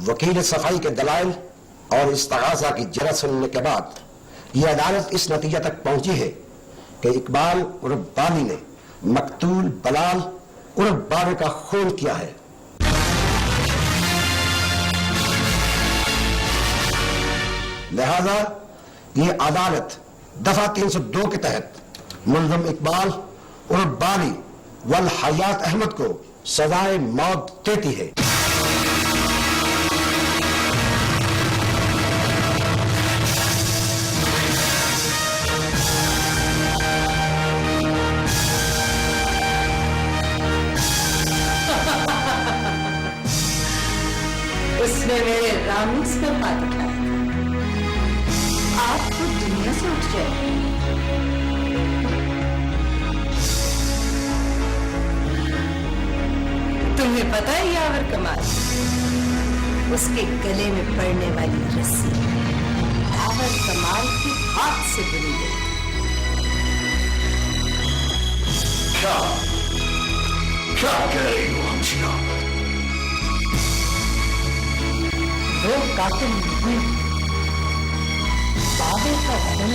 वकील सफाई के दलाइल और इस्तगासा की जरत सुनने के बाद यह अदालत इस नतीजे तक पहुंची है कि इकबाल उर्फ बाली ने मकतूल बलाल उर्फ बाबे का खून किया है। लिहाजा ये अदालत दफा 302 के तहत मुल्ज़िम इकबाल उर्फ बाली वल हयात अहमद को सजाए मौत देती है। उसने मेरे रामीस पे हाथ उठाया, आपको दुनिया से उठ जाए। तुम्हें पता है यावर कमाल, उसके गले में पड़ने वाली रस्सी यावर कमाल के हाथ से बुनी गई। क्या कह रही हो हमशिया? वो कातिल नहीं, बाबे का खून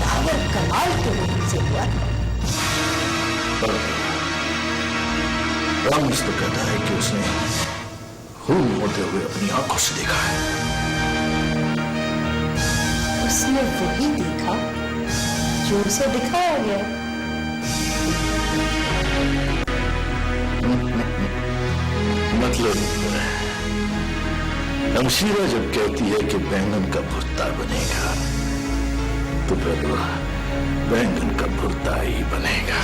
यावर कमाल के वजह से हुआ। रामीस तो कहता है कि उसने खून होते हुए अपनी आंखों से देखा है। उसने वही देखा जो उसे दिखाया गया। मतलब हमशीरा जब कहती है कि बैंगन का भुर्ता बनेगा तो फिर बैंगन का भुर्ता ही बनेगा।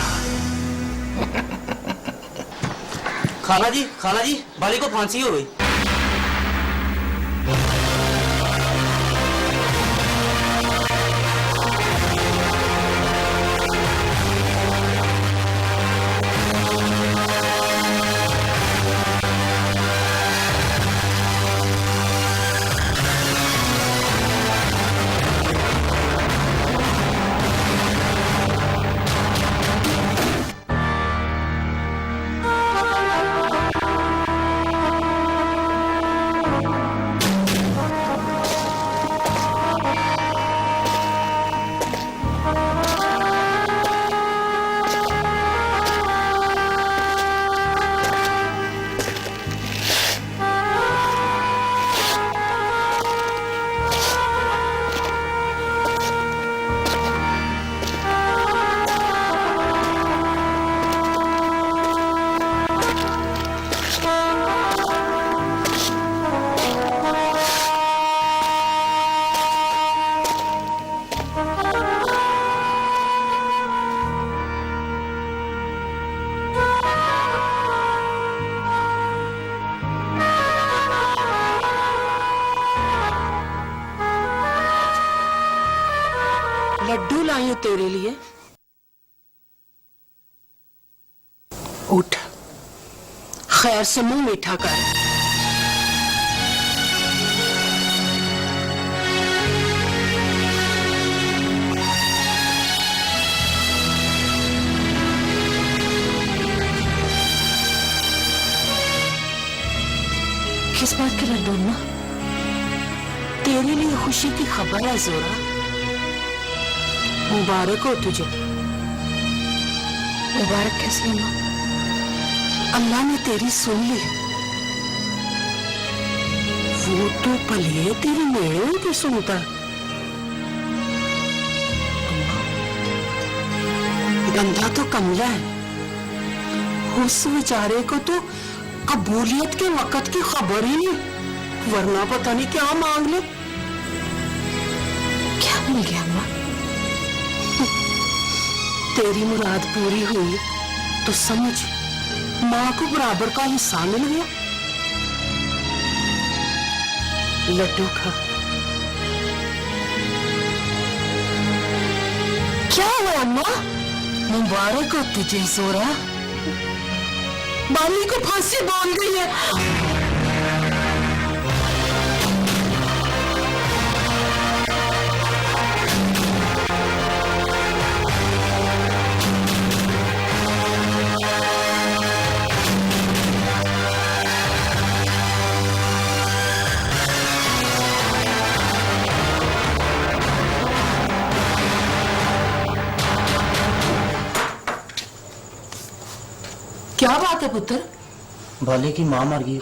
खाला जी बाली को फांसी हो गई। लड्डू लाई हूं तेरे लिए, उठ खैर से मुंह मीठा कर। किस बात के लड्डू अम्मा? तेरे लिए खुशी की खबर है जोरा, मुबारक हो तुझे। मुबारक कैसे अम्मा? अल्लाह ने तेरी सुन ली। वो तो पलिए तेरी मेरे की सुनता। गंधा तो कमला है, उस बेचारे को तो कबूलियत के वक्त की खबर ही नहीं, वरना पता नहीं क्या मांग ले। क्या मिल गया अम्मा? तेरी मुराद पूरी हुई तो समझ माँ को बराबर का हिस्सा मिल गया। लड्डू खा। क्या हुआ अम्मा? मुबारक हो तुझे जोरा, बाली को फांसी बोल गई है। बात है पुत्र? बाले की माँ मर गई।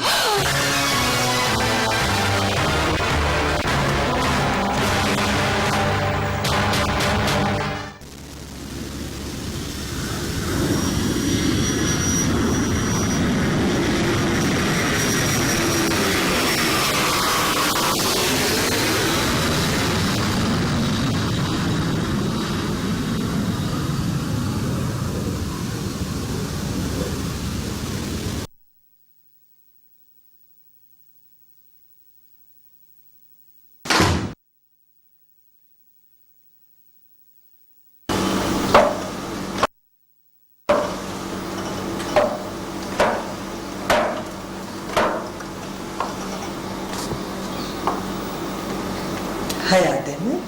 हयात अहमद,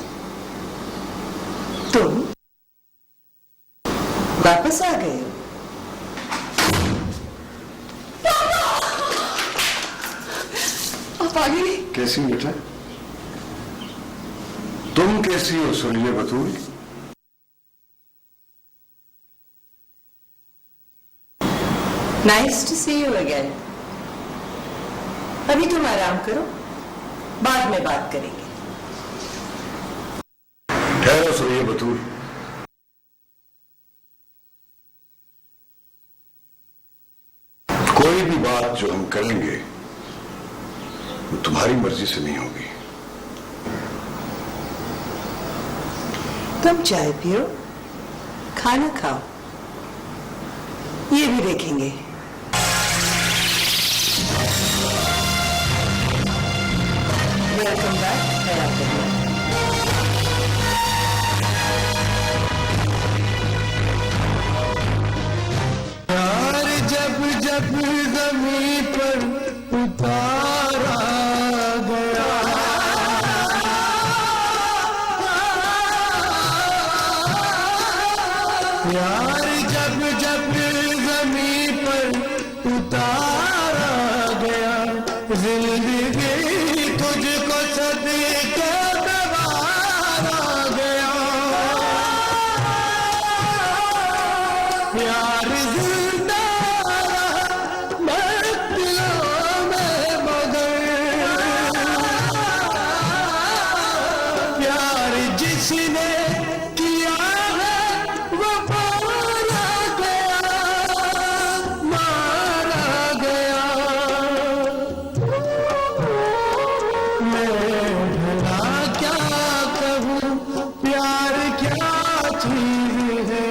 तुम वापस आ गए हो? आप आ गए? कैसी बेटा? तुम कैसी हो सुनिए Batool? Nice to see you again. अभी तुम आराम करो, बाद में बात करेंगे। ठहरो सुनिए बतूल। कोई भी बात जो हम करेंगे वो तुम्हारी मर्जी से नहीं होगी। तुम चाय पियो, खाना खाओ, ये भी देखेंगे। वेलकम बैक हयात अहमद। जब जब जमीन पर उतारा गया, यार जब जब जमीन पर उतारा गया, जिंदगी तुझको सदके गवारा गया, यार जिंदा जिसने किया है वो मारा गया, मैं भला क्या कहूँ, प्यार क्या चीज है,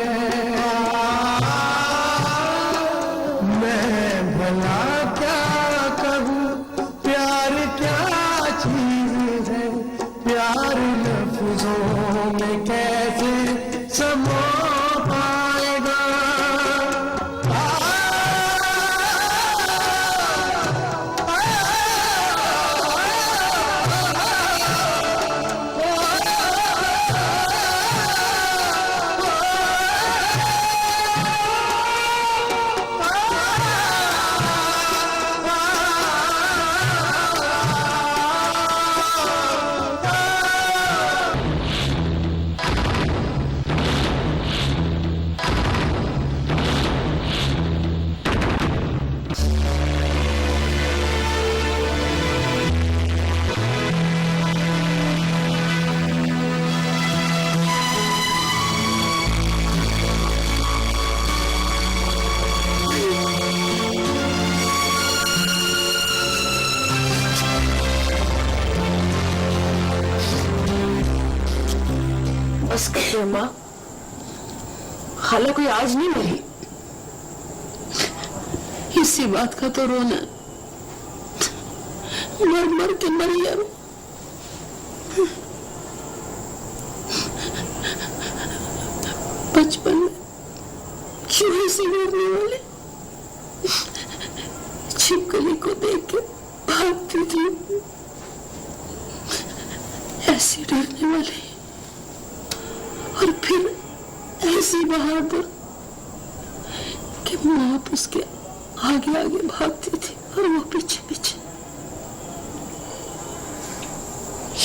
मैं भला क्या कहूँ, प्यार क्या चीज है, प्यार लफ्जों में कैसे समो पाएगा। बस कर माँ, खाला कोई आज नहीं मरी। इसी बात का तो रोना, मर मर के मरी अब। बचपन में चूहे से डरने वाले छिपकली को देख के भागती थी, ऐसे डरने वाले और फिर ऐसी बहादुर कि माँ उसके आगे आगे भागती थी और वो पीछे पीछे।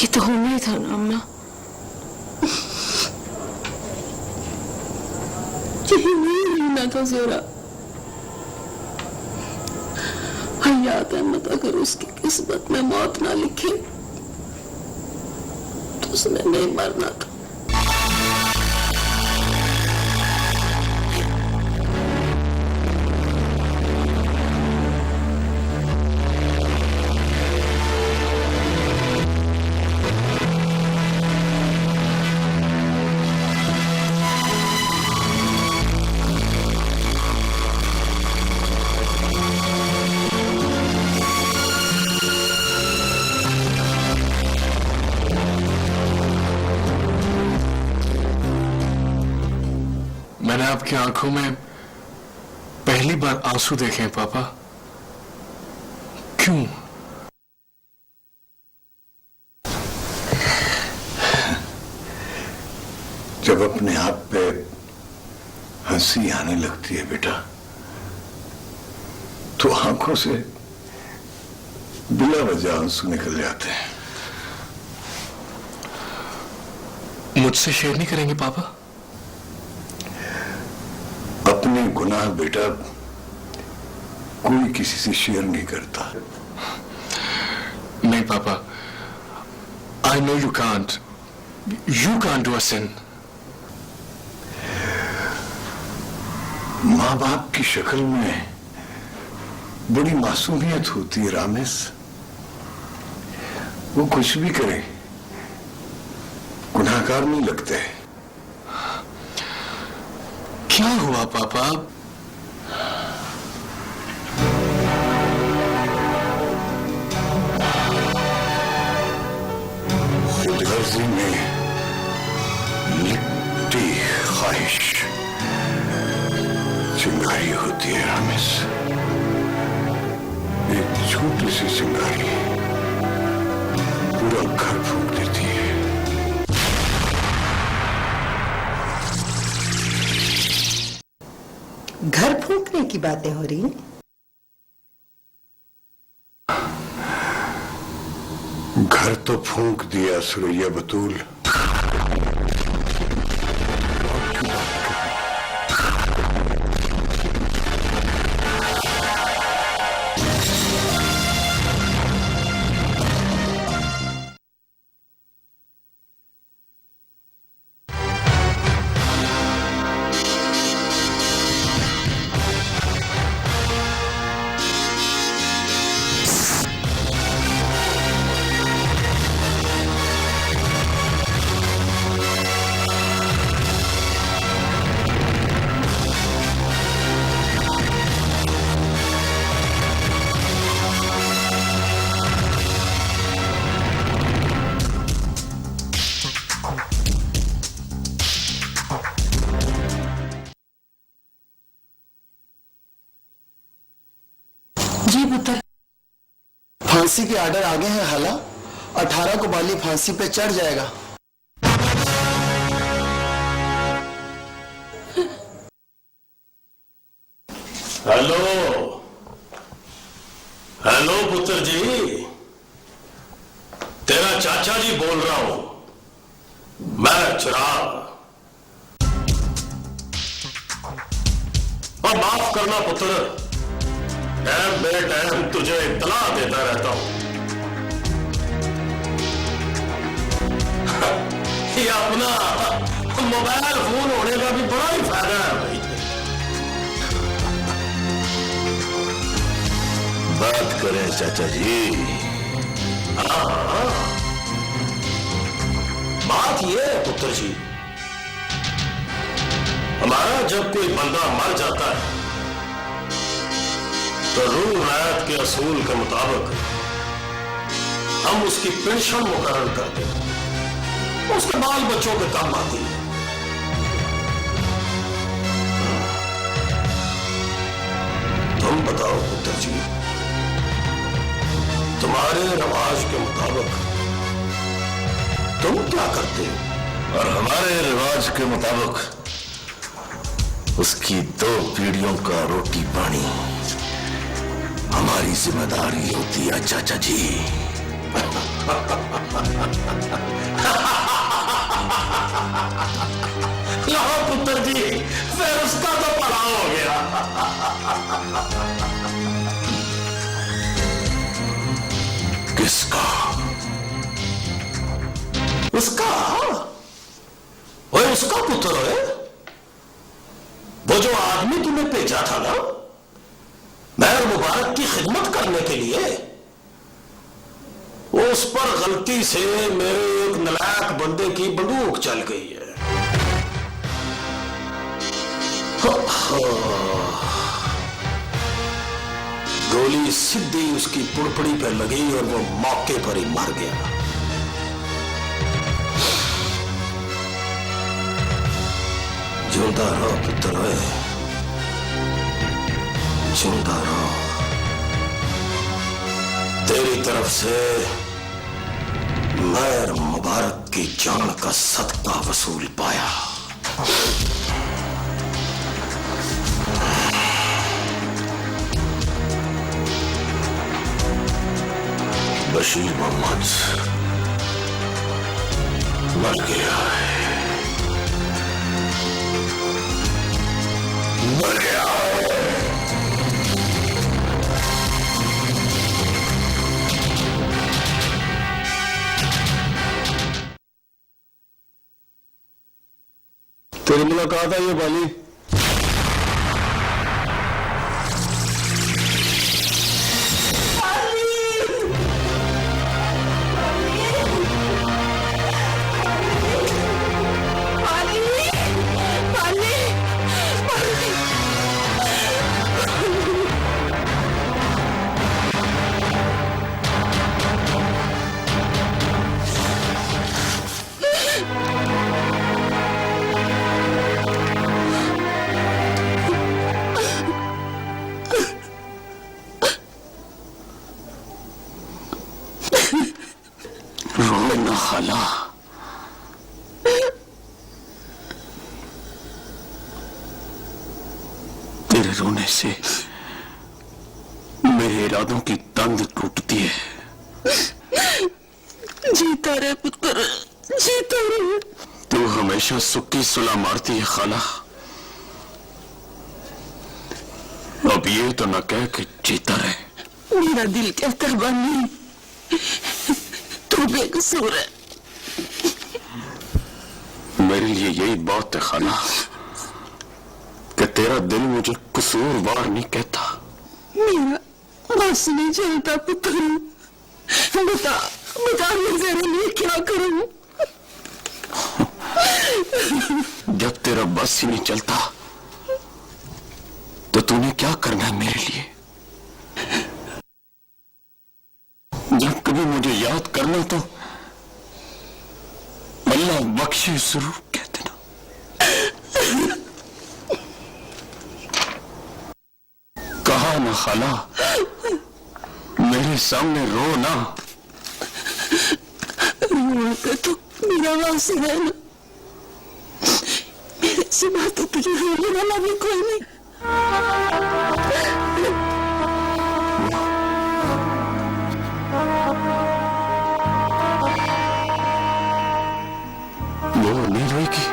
ये तो होना ही था ना अम्मा, यही नहीं रहना था जरा। याद अहमद अगर उसकी किस्मत में मौत ना लिखी तो उसने नहीं मरना था। मैंने आपकी आंखों में पहली बार आंसू देखे हैं पापा। क्यों? जब अपने आप पे हंसी आने लगती है बेटा, तो आंखों से बिला वजह आंसू निकल जाते हैं। मुझसे शेयर नहीं करेंगे पापा? अपने गुनाह बेटा कोई किसी से शेयर नहीं करता। नहीं पापा, I know you can't do a sin. माँ बाप की शक्ल में बड़ी मासूमियत होती है रामेश। वो कुछ भी करे गुनाहगार नहीं लगते। क्या हुआ पापा? खुदगर्जी में लिपटी ख्वाहिश चिंगारी होती है रामेश। एक छोटी सी चिंगारी पूरा घर फूंक देती है। घर फूंकने की बातें हो रही हैं। घर तो फूंक दिया सुरैया बतूल। जी पुत्र। फांसी के आर्डर आगे हैं हाला। 18 को बाली फांसी पे चढ़ जाएगा। हेलो हेलो पुत्र जी, तेरा चाचा जी बोल रहा हूं। मैं चिराग। और माफ करना पुत्र, टाइम बे टाइम तुझे इत्तला देता रहता हूं। ये अपना मोबाइल फोन होने का भी बड़ा ही फायदा है भाई। बात करें चाचा जी। हाँ, बात ये है पुत्र जी, हमारा जब कोई बंदा मर जाता है तो रूल रायत के असूल के मुताबिक हम उसकी पेंशन मुकर्रर करते हैं, उसके बाल बच्चों के काम आती है। तुम बताओ पुत्र जी, तुम्हारे रिवाज के मुताबिक तुम क्या करते हो? और हमारे रिवाज के मुताबिक उसकी 2 पीढ़ियों का रोटी पानी हमारी जिम्मेदारी होती है चाचा जी। लो पुत्र जी, फिर उसका तो पड़ाव हो गया। किसका? उसका? ओए उसका पुत्र है वो, जो आदमी तुम्हें भेजा था ना मेहर मुबारक की खिदमत करने के लिए, उस पर गलती से मेरे एक नलायक बंदे की बंदूक चल गई है। गोली सीधी उसकी पुड़पुड़ी पर लगी और वो मौके पर ही मर गया। जिंदा रहो पुत्र, जिंदा रहो। तेरी तरफ से मेहर मुबारक की जान का सदका वसूल पाया। बशीर मोहम्मद मर गया है, मर गया है। तेरी मुलाकात आई है बाली? रोना खाला, तेरे रोने से मेरे इरादों की तंद टूटती है। जीता रहे पुत्र, जीता रहे। तू हमेशा सुक्की सुला मारती है खाला, अब ये तो न कह कि जीता रहे। मेरा दिल कहता बानी तू बेकसूर है। मेरे लिए यही बात है खाला कि तेरा दिल मुझे कसूरवार नहीं कहता। मेरा बस नहीं चलता पुत्र, बता बता मैं तेरे लिए क्या करूं? जब तेरा बस ही नहीं चलता तो तूने क्या करना है मेरे लिए? जब कभी मुझे याद करना तो अल्लाह बख्शे जरूर कह देना। कहा ना खाला, मेरे सामने रो ना। रोते तो मेरा वास है ना, मेरे सिवा तो तुझे रोने वाला भी कोई नहीं। वो नहीं रोएगी।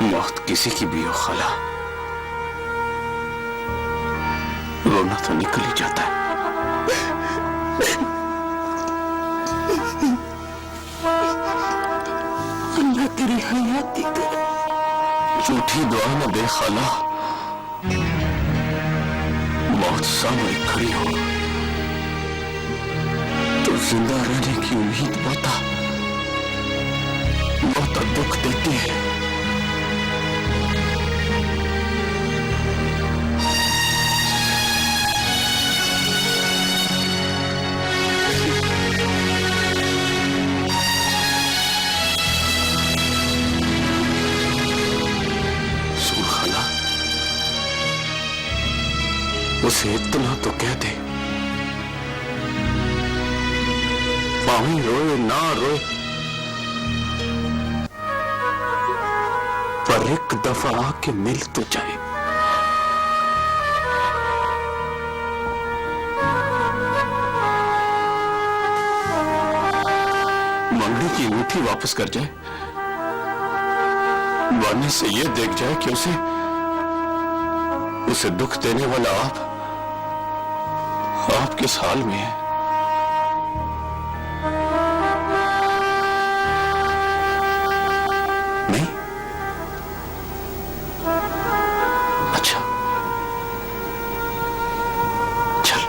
मौत किसी की भी हो खाला, रोना तो निकल ही जाता है। अल्लाह तेरी हयाती करे। झूठी दुआ न दे खाला, मौत सामने खड़ी हो तो जिंदा रहने की उम्मीद बहुत दुख देती है। सुन खाला, उसे इतना तो कह दे, पानी रोए ना रोए पर एक दफा आके मिल तो जाए। मंगनी की अंगूठी वापस कर जाए वानी से ये देख जाए कि उसे दुख देने वाला आप किस हाल में है। नहीं? अच्छा, चल।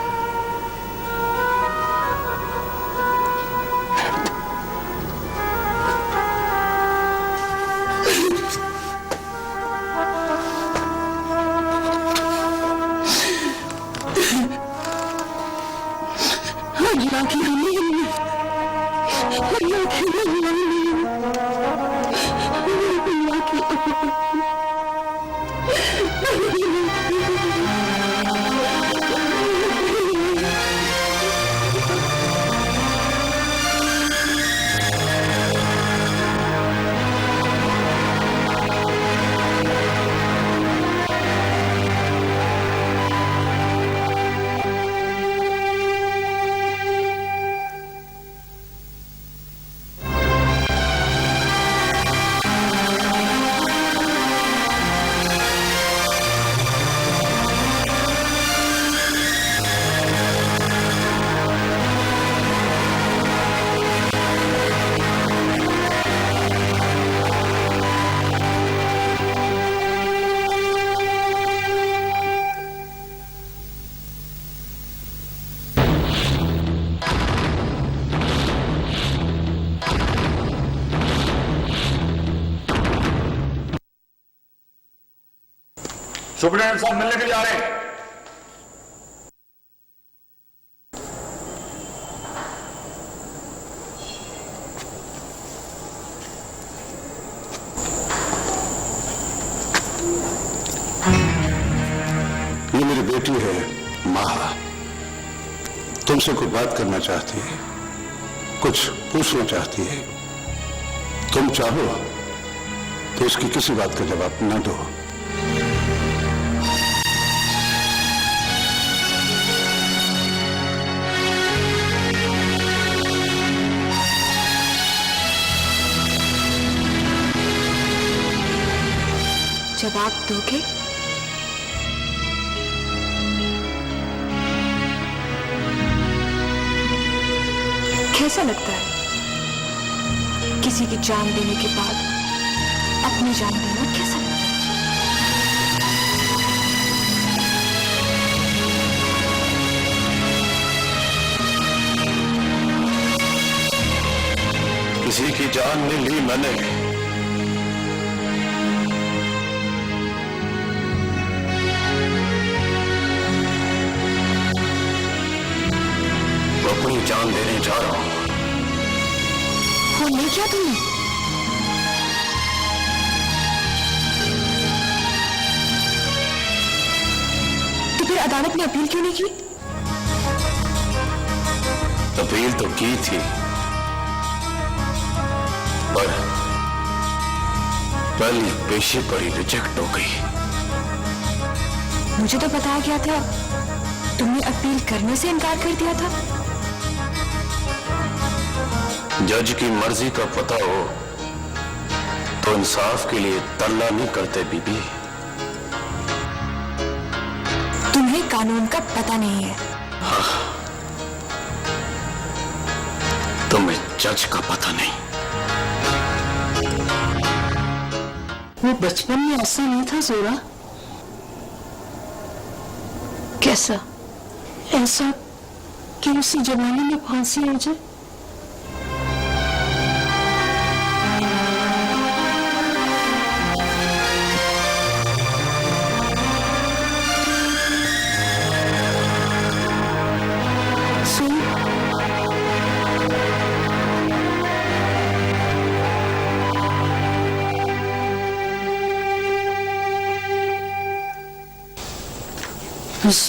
अल्लाह की अमीन, अल्लाह की अमीन, अल्लाह की सुप्रीटेंडेंट साहब मिलने के लिए आ रहे हैं। ये मेरी बेटी है माहा, तुमसे कोई बात करना चाहती है, कुछ पूछना चाहती है। तुम चाहो तो उसकी किसी बात का जवाब न दो। जवाब दोगे? कैसा लगता है किसी की जान देने के बाद अपनी जान देना? कैसा लगता है? किसी की जान नहीं ली मैंने, अपनी जान देने जा रहा हूं। वो नहीं किया तुमने? तो फिर अदालत में अपील क्यों नहीं की? अपील तो की थी, पर पहली पेशी पर ही रिजेक्ट हो गई। मुझे तो बताया गया था तुमने अपील करने से इनकार कर दिया था। जज की मर्जी का पता हो तो इंसाफ के लिए तरला नहीं करते बीबी। तुम्हें कानून का पता नहीं है। तुम्हें जज का पता नहीं। वो बचपन में ऐसा नहीं था जोरा। कैसा? ऐसा कि उसी जमाने में फांसी हो जाए।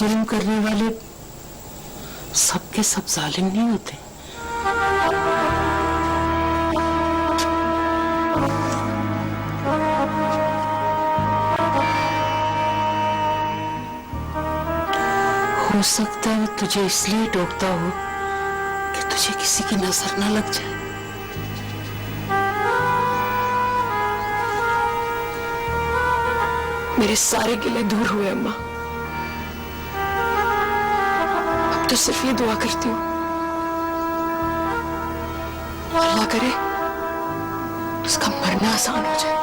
जुल्म करने वाले सबके सब जालिम नहीं होते। हो सकता है तुझे इसलिए टोकता हो कि तुझे किसी की नजर न लग जाए। मेरे सारे गिले दूर हुए अम्मा। अब तो सिर्फ ये दुआ करती हूँ, अल्लाह करे उसका मरना आसान हो जाए।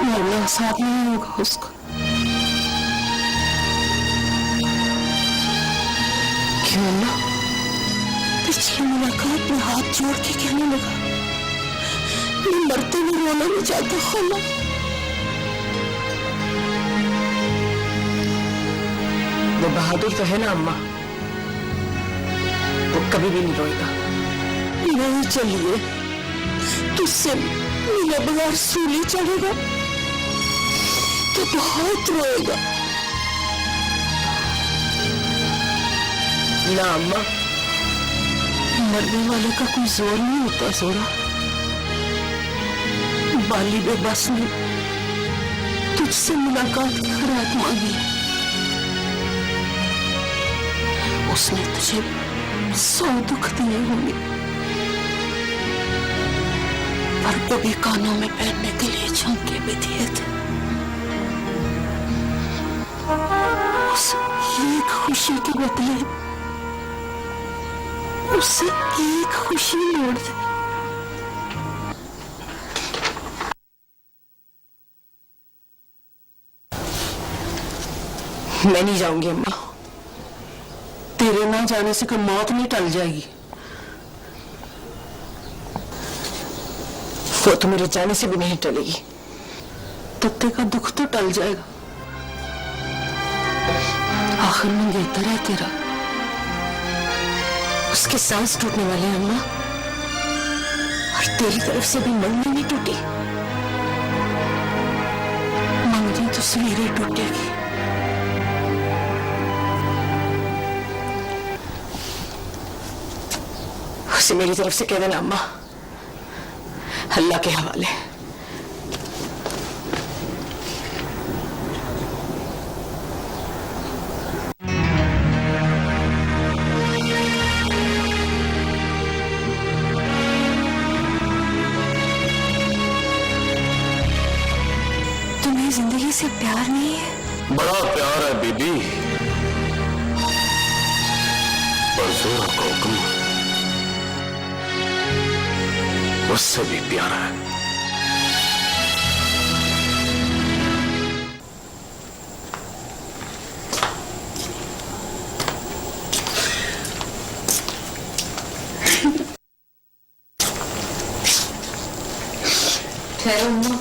मरना आसान नहीं होगा उसको, क्यों अम्मा? पिछली मुलाकात में हाथ जोड़ के कहने लगा, मैं मरते में रोना नहीं चाहता खाला। वो बहादुर तो है ना अम्मा, वो कभी भी नहीं रोएगा। नहीं चलिए, तुझसे मिले बगैर सूली चढ़ेगा तो बहुत रोएगा। ना अम्मा, मरने वाले का कोई जोर नहीं होता जोरा। बाली बेबस ने तुझसे मुलाकात की खैरात मांगी, उसने तुझे 100 दुख दिए होंगे, पर कभी कानों में पहनने के लिए झुमके भी दिए थे। उस एक खुशी के बदले उससे एक खुशी मोड़ दे। मैं नहीं जाऊंगी अम्मा, तेरे ना जाने से कोई मौत नहीं टल जाएगी। वो तो मेरे जाने से भी नहीं टलेगी, तत्ते का दुख तो टल जाएगा। आखिर में बेहतर है तेरा, उसके सांस टूटने वाले हैं अम्मा, और तेरी तरफ से भी मंगनी नहीं टूटी। मंगनी तो सवेरे टूटेगी। उसे मेरी तरफ से कह देना अम्मा, अल्लाह के हवाले। तुम्हें जिंदगी से प्यार नहीं है? बड़ा प्यार है बीबी, पर जोरा का हुक्म उससे भी प्यारा है। ठहरो अम्मा,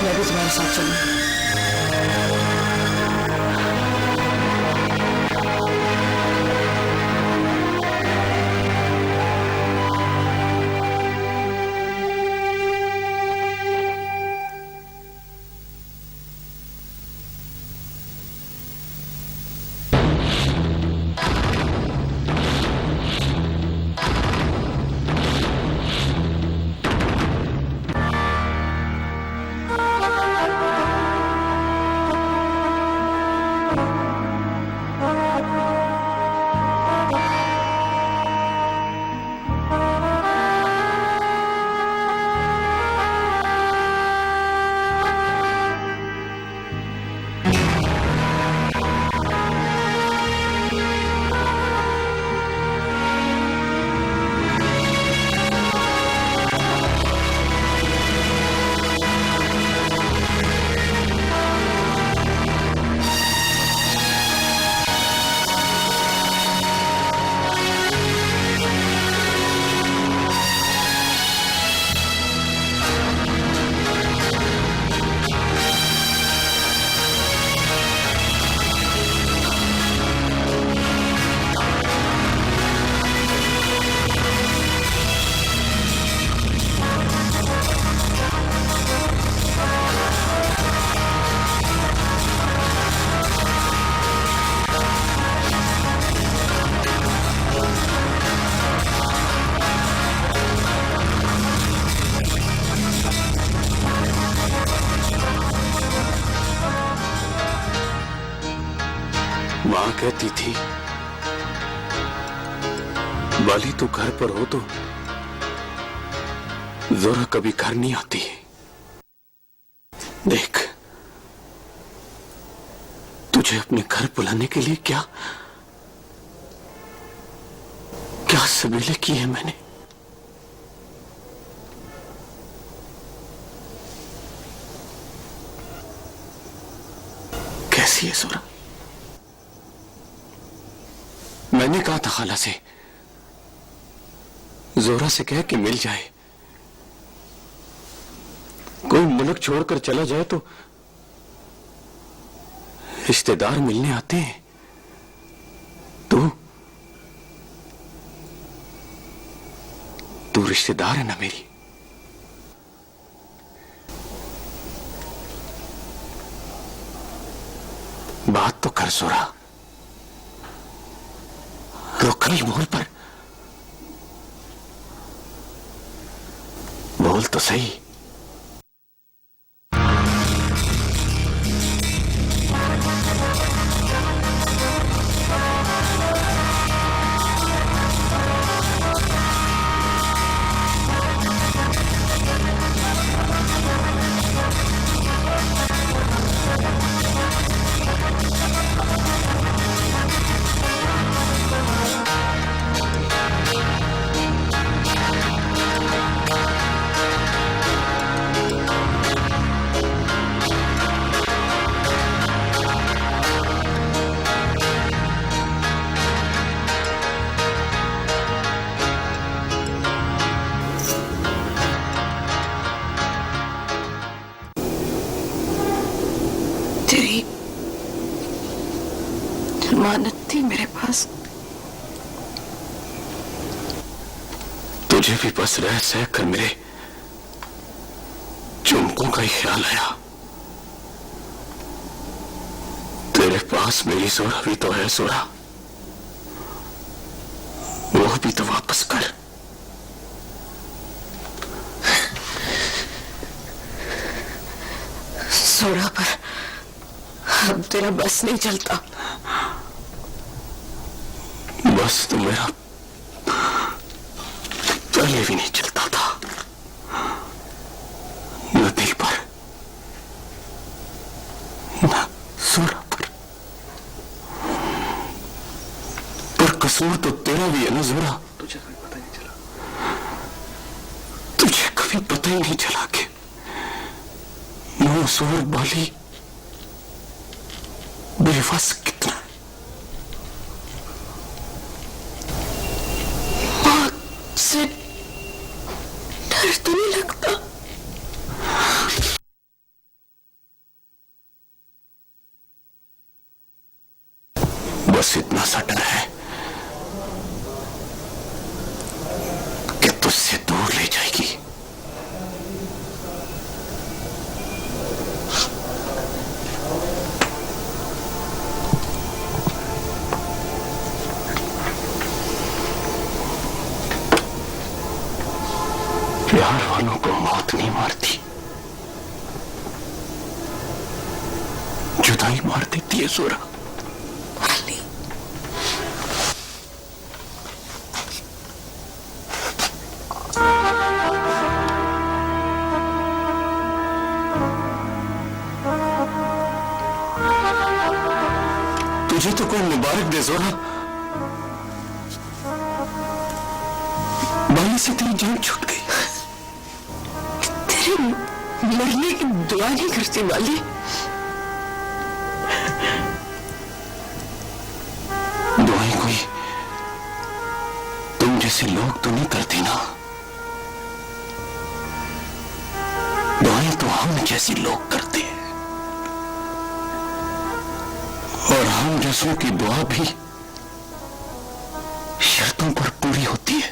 मैं भी तुम्हारे साथ चलूंगी। मां कहती थी, बाली तू घर पर हो तो जोरा कभी घर नहीं आती। देख, तुझे अपने घर बुलाने के लिए क्या क्या सबीले किए हैं मैंने। कैसी है जोरा? मैंने कहा था खाला से, जोरा से कह कि मिल जाए। कोई मुल्क छोड़कर चला जाए तो रिश्तेदार मिलने आते हैं। तू रिश्तेदार है ना मेरी। बात तो कर जोरा, रुक नहीं, बोल पर बोल तो सही। तेरी जमानत थी मेरे पास। तुझे भी बस रह सह कर मेरे चुमकों का ही ख्याल आया। तेरे पास मेरी जोरा भी तो है जोरा, वो भी तो वापस कर। जोरा पर अब तेरा बस नहीं चलता। बस तो मेरा पहले भी नहीं चलता था, न दिल पर न जोरा पर कसूर तो तेरा भी है ना जोरा। तुझे कभी पता नहीं चला, तुझे कभी पता ही नहीं चला कि मंसूर बाली बेबस कितना मौत से डर तो नहीं लगता? बस इतना सा डर है कि तुझसे दूर ले जाएगी। प्यार वालों को मौत नहीं मारती, जुदाई मार देती है जोरा। तुझे तो कोई मुबारक दे जोरा, बाली से तेरी जान छूट गई। तेरे मरने की दुआ नहीं करती वाली। दुआएं कोई तुम जैसे लोग तो नहीं करते ना, दुआएं तो हम जैसे लोग करते हैं, और हम जैसों की दुआ भी शर्तों पर पूरी होती है।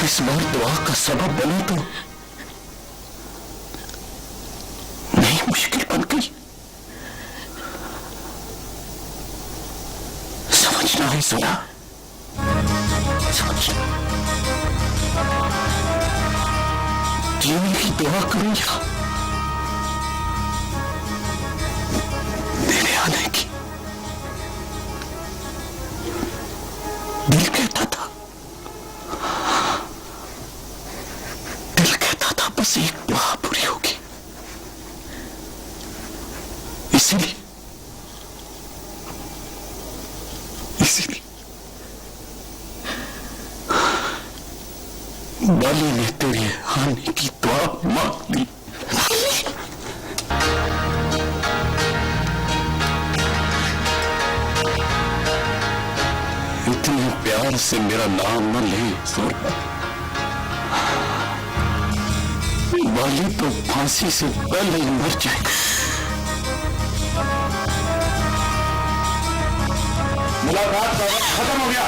इस बार दुआ का सबब बना तो नहीं, मुश्किल बन गई। समझना है जोरा, समझना। जीने की दुआ करूं या बस एक दुआ पूरी होगी। इसीलिए बाली ने तेरे आने की दुआ मांग ली। इतने प्यार से मेरा नाम न ले सोना। बाली तो फांसी से पहले ही मर जाएगा। मुलाकात का वक्त खत्म हो गया।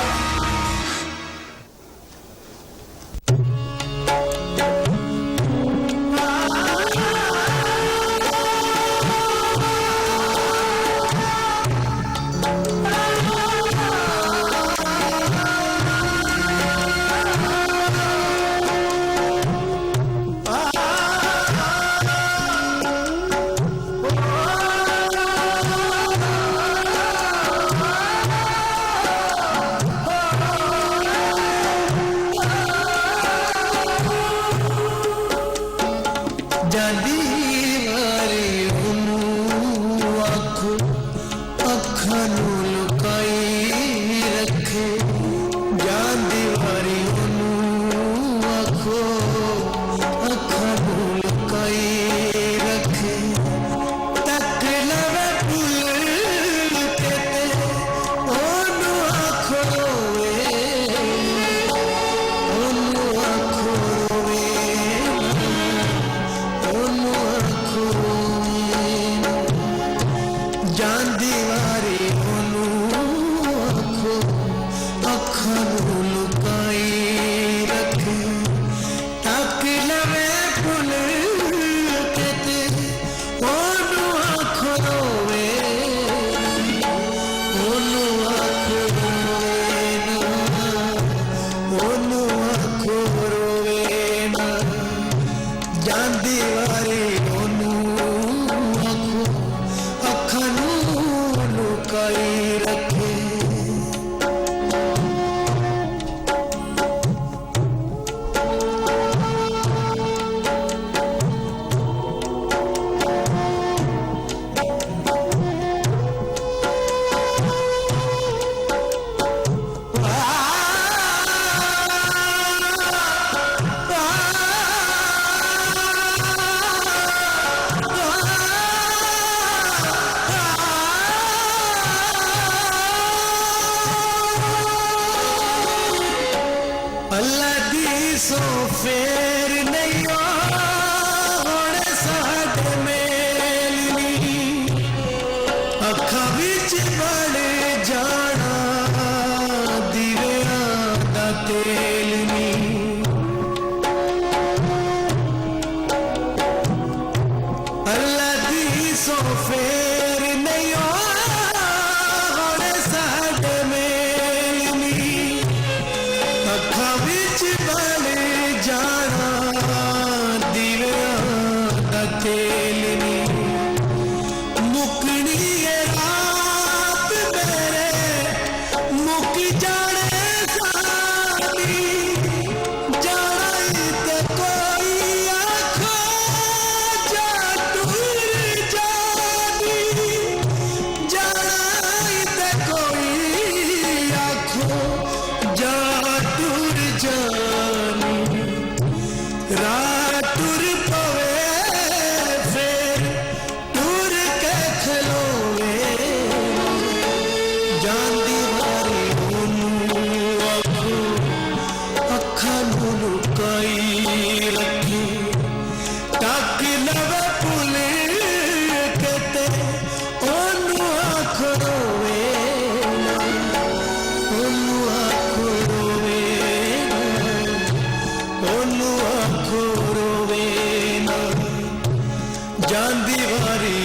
जान दीवारी